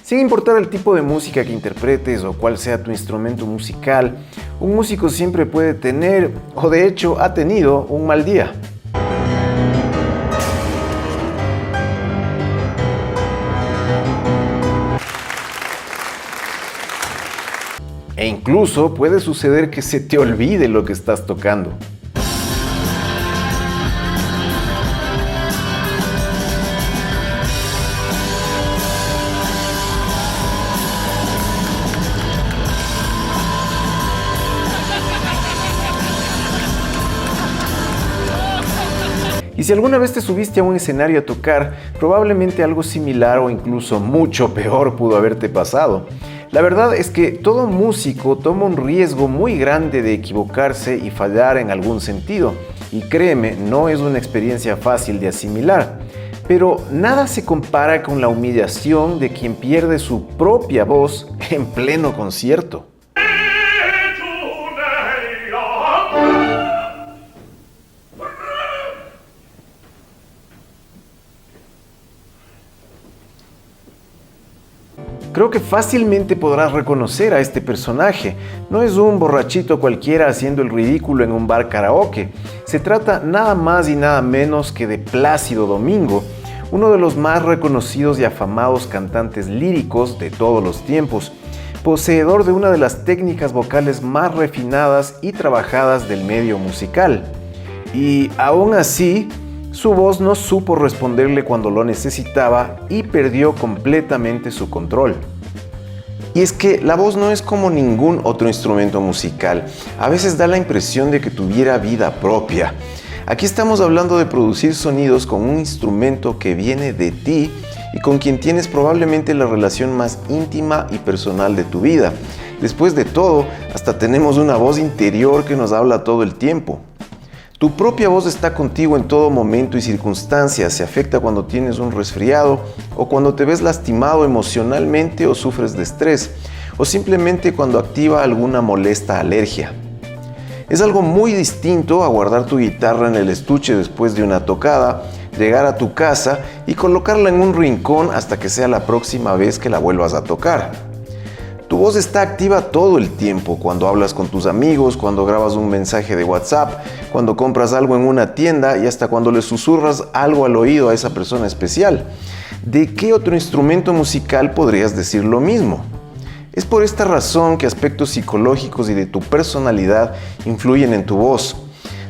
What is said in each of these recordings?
Sin importar el tipo de música que interpretes o cuál sea tu instrumento musical, un músico siempre puede tener, o de hecho ha tenido, un mal día. E incluso puede suceder que se te olvide lo que estás tocando. Y si alguna vez te subiste a un escenario a tocar, probablemente algo similar o incluso mucho peor pudo haberte pasado. La verdad es que todo músico toma un riesgo muy grande de equivocarse y fallar en algún sentido. Y créeme, no es una experiencia fácil de asimilar. Pero nada se compara con la humillación de quien pierde su propia voz en pleno concierto. Creo que fácilmente podrás reconocer a este personaje. No es un borrachito cualquiera haciendo el ridículo en un bar karaoke. Se trata nada más y nada menos que de Plácido Domingo, uno de los más reconocidos y afamados cantantes líricos de todos los tiempos, poseedor de una de las técnicas vocales más refinadas y trabajadas del medio musical. Y aún así, su voz no supo responderle cuando lo necesitaba y perdió completamente su control. Y es que la voz no es como ningún otro instrumento musical. A veces da la impresión de que tuviera vida propia. Aquí estamos hablando de producir sonidos con un instrumento que viene de ti y con quien tienes probablemente la relación más íntima y personal de tu vida. Después de todo, hasta tenemos una voz interior que nos habla todo el tiempo. Tu propia voz está contigo en todo momento y circunstancia. Se afecta cuando tienes un resfriado o cuando te ves lastimado emocionalmente o sufres de estrés o simplemente cuando activa alguna molesta alergia. Es algo muy distinto a guardar tu guitarra en el estuche después de una tocada, llegar a tu casa y colocarla en un rincón hasta que sea la próxima vez que la vuelvas a tocar. Tu voz está activa todo el tiempo, cuando hablas con tus amigos, cuando grabas un mensaje de WhatsApp, cuando compras algo en una tienda y hasta cuando le susurras algo al oído a esa persona especial. ¿De qué otro instrumento musical podrías decir lo mismo? Es por esta razón que aspectos psicológicos y de tu personalidad influyen en tu voz.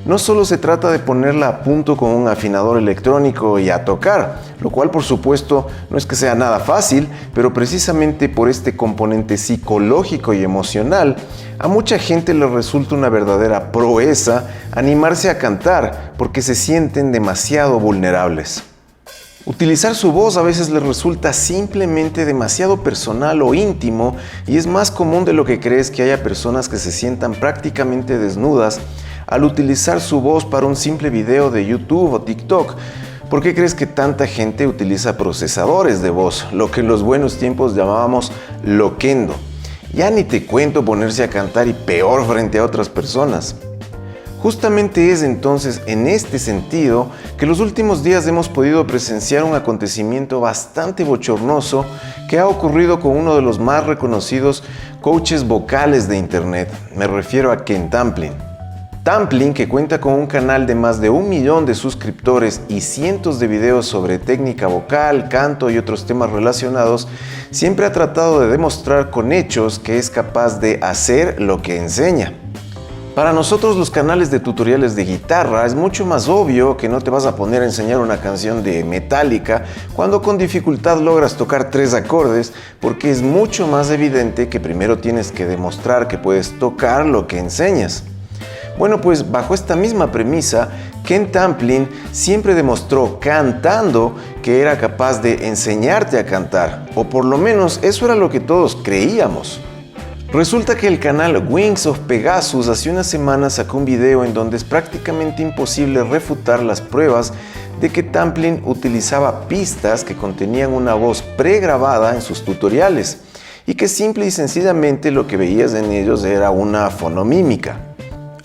No solo se trata de ponerla a punto con un afinador electrónico y a tocar, lo cual por supuesto no es que sea nada fácil, pero precisamente por este componente psicológico y emocional, a mucha gente le resulta una verdadera proeza animarse a cantar porque se sienten demasiado vulnerables. Utilizar su voz a veces les resulta simplemente demasiado personal o íntimo y es más común de lo que crees que haya personas que se sientan prácticamente desnudas al utilizar su voz para un simple video de YouTube o TikTok. ¿Por qué crees que tanta gente utiliza procesadores de voz, lo que en los buenos tiempos llamábamos loquendo? Ya ni te cuento ponerse a cantar y peor frente a otras personas. Justamente es entonces en este sentido que los últimos días hemos podido presenciar un acontecimiento bastante bochornoso que ha ocurrido con uno de los más reconocidos coaches vocales de internet. Me refiero a Ken Tamplin. Tamplin, que cuenta con un canal de más de 1 millón de suscriptores y cientos de videos sobre técnica vocal, canto y otros temas relacionados, siempre ha tratado de demostrar con hechos que es capaz de hacer lo que enseña. Para nosotros los canales de tutoriales de guitarra es mucho más obvio que no te vas a poner a enseñar una canción de Metallica cuando con dificultad logras tocar 3 acordes, porque es mucho más evidente que primero tienes que demostrar que puedes tocar lo que enseñas. Bueno, pues bajo esta misma premisa, Ken Tamplin siempre demostró cantando que era capaz de enseñarte a cantar, o por lo menos eso era lo que todos creíamos. Resulta que el canal Wings of Pegasus hace unas semanas sacó un video en donde es prácticamente imposible refutar las pruebas de que Tamplin utilizaba pistas que contenían una voz pregrabada en sus tutoriales y que simple y sencillamente lo que veías en ellos era una fonomímica.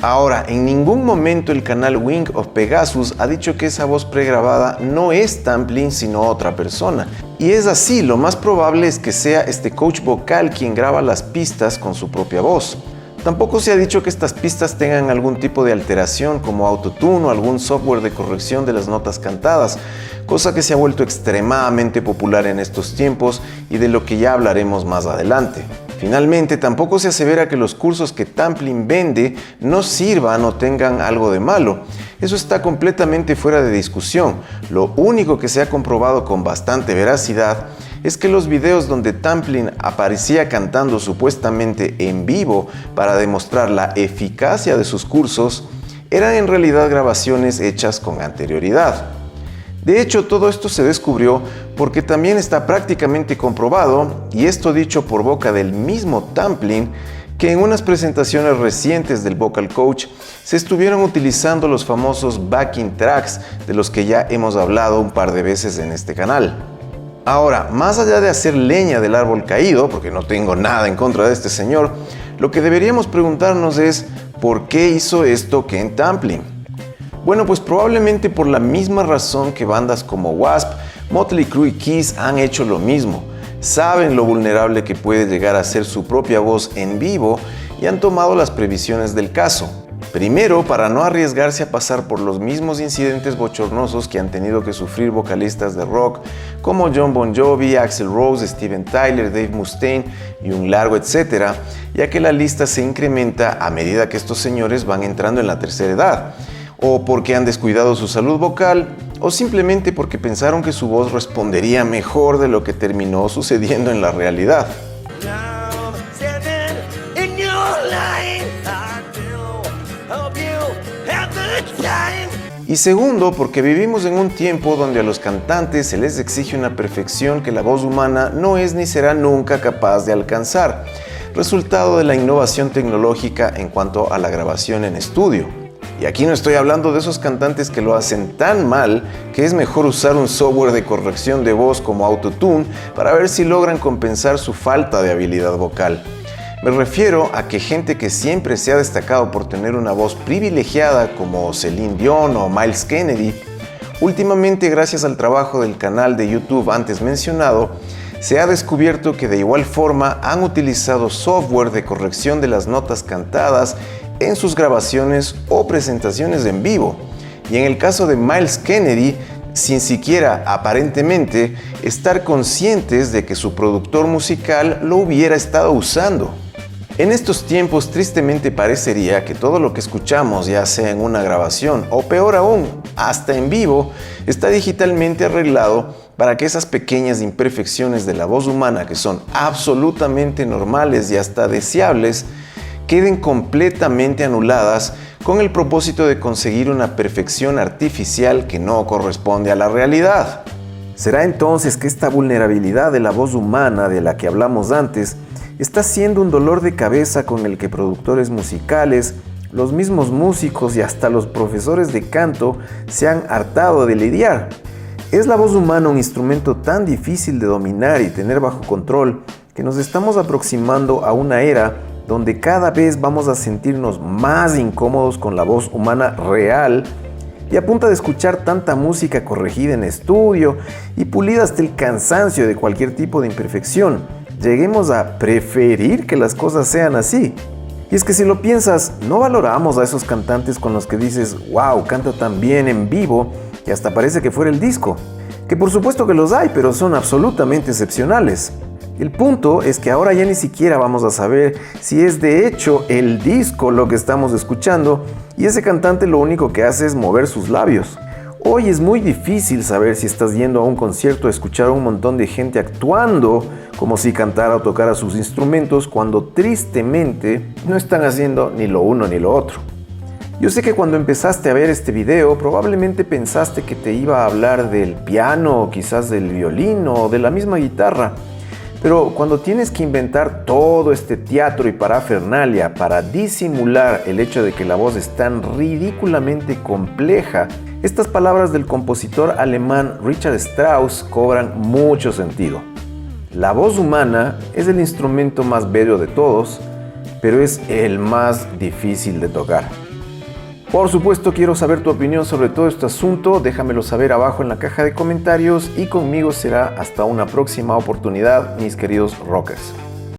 Ahora, en ningún momento el canal Wing of Pegasus ha dicho que esa voz pregrabada no es Tamplin sino otra persona. Y es así, lo más probable es que sea este coach vocal quien graba las pistas con su propia voz. Tampoco se ha dicho que estas pistas tengan algún tipo de alteración como autotune o algún software de corrección de las notas cantadas, cosa que se ha vuelto extremadamente popular en estos tiempos y de lo que ya hablaremos más adelante. Finalmente, tampoco se asevera que los cursos que Tamplin vende no sirvan o tengan algo de malo. Eso está completamente fuera de discusión. Lo único que se ha comprobado con bastante veracidad es que los videos donde Tamplin aparecía cantando supuestamente en vivo para demostrar la eficacia de sus cursos eran en realidad grabaciones hechas con anterioridad. De hecho, todo esto se descubrió porque también está prácticamente comprobado, y esto dicho por boca del mismo Tamplin, que en unas presentaciones recientes del Vocal Coach se estuvieron utilizando los famosos backing tracks de los que ya hemos hablado un par de veces en este canal. Ahora, más allá de hacer leña del árbol caído, porque no tengo nada en contra de este señor, lo que deberíamos preguntarnos es ¿por qué hizo esto Ken Tamplin? Bueno, pues probablemente por la misma razón que bandas como Wasp, Motley Crue y Kiss han hecho lo mismo. Saben lo vulnerable que puede llegar a ser su propia voz en vivo y han tomado las previsiones del caso. Primero, para no arriesgarse a pasar por los mismos incidentes bochornosos que han tenido que sufrir vocalistas de rock como Jon Bon Jovi, Axl Rose, Steven Tyler, Dave Mustaine y un largo etcétera, ya que la lista se incrementa a medida que estos señores van entrando en la tercera edad, o porque han descuidado su salud vocal, o simplemente porque pensaron que su voz respondería mejor de lo que terminó sucediendo en la realidad. Y segundo, porque vivimos en un tiempo donde a los cantantes se les exige una perfección que la voz humana no es ni será nunca capaz de alcanzar, resultado de la innovación tecnológica en cuanto a la grabación en estudio. Y aquí no estoy hablando de esos cantantes que lo hacen tan mal que es mejor usar un software de corrección de voz como Autotune para ver si logran compensar su falta de habilidad vocal. Me refiero a que gente que siempre se ha destacado por tener una voz privilegiada como Celine Dion o Myles Kennedy, últimamente gracias al trabajo del canal de YouTube antes mencionado, se ha descubierto que de igual forma han utilizado software de corrección de las notas cantadas en sus grabaciones o presentaciones en vivo. Y en el caso de Myles Kennedy, sin siquiera aparentemente estar conscientes de que su productor musical lo hubiera estado usando. En estos tiempos tristemente parecería que todo lo que escuchamos, ya sea en una grabación o peor aún, hasta en vivo, está digitalmente arreglado para que esas pequeñas imperfecciones de la voz humana, que son absolutamente normales y hasta deseables, queden completamente anuladas con el propósito de conseguir una perfección artificial que no corresponde a la realidad. ¿Será entonces que esta vulnerabilidad de la voz humana de la que hablamos antes está siendo un dolor de cabeza con el que productores musicales, los mismos músicos y hasta los profesores de canto se han hartado de lidiar? ¿Es la voz humana un instrumento tan difícil de dominar y tener bajo control que nos estamos aproximando a una era donde cada vez vamos a sentirnos más incómodos con la voz humana real, y a punta de escuchar tanta música corregida en estudio y pulida hasta el cansancio de cualquier tipo de imperfección, lleguemos a preferir que las cosas sean así? Y es que si lo piensas, no valoramos a esos cantantes con los que dices, wow, canta tan bien en vivo que hasta parece que fuera el disco. Que por supuesto que los hay, pero son absolutamente excepcionales. El punto es que ahora ya ni siquiera vamos a saber si es de hecho el disco lo que estamos escuchando y ese cantante lo único que hace es mover sus labios. Hoy es muy difícil saber si estás yendo a un concierto a escuchar a un montón de gente actuando como si cantara o tocara sus instrumentos cuando tristemente no están haciendo ni lo uno ni lo otro. Yo sé que cuando empezaste a ver este video probablemente pensaste que te iba a hablar del piano, o quizás del violín o de la misma guitarra. Pero cuando tienes que inventar todo este teatro y parafernalia para disimular el hecho de que la voz es tan ridículamente compleja, estas palabras del compositor alemán Richard Strauss cobran mucho sentido. La voz humana es el instrumento más bello de todos, pero es el más difícil de tocar. Por supuesto, quiero saber tu opinión sobre todo este asunto. Déjamelo saber abajo en la caja de comentarios y conmigo será hasta una próxima oportunidad, mis queridos rockers.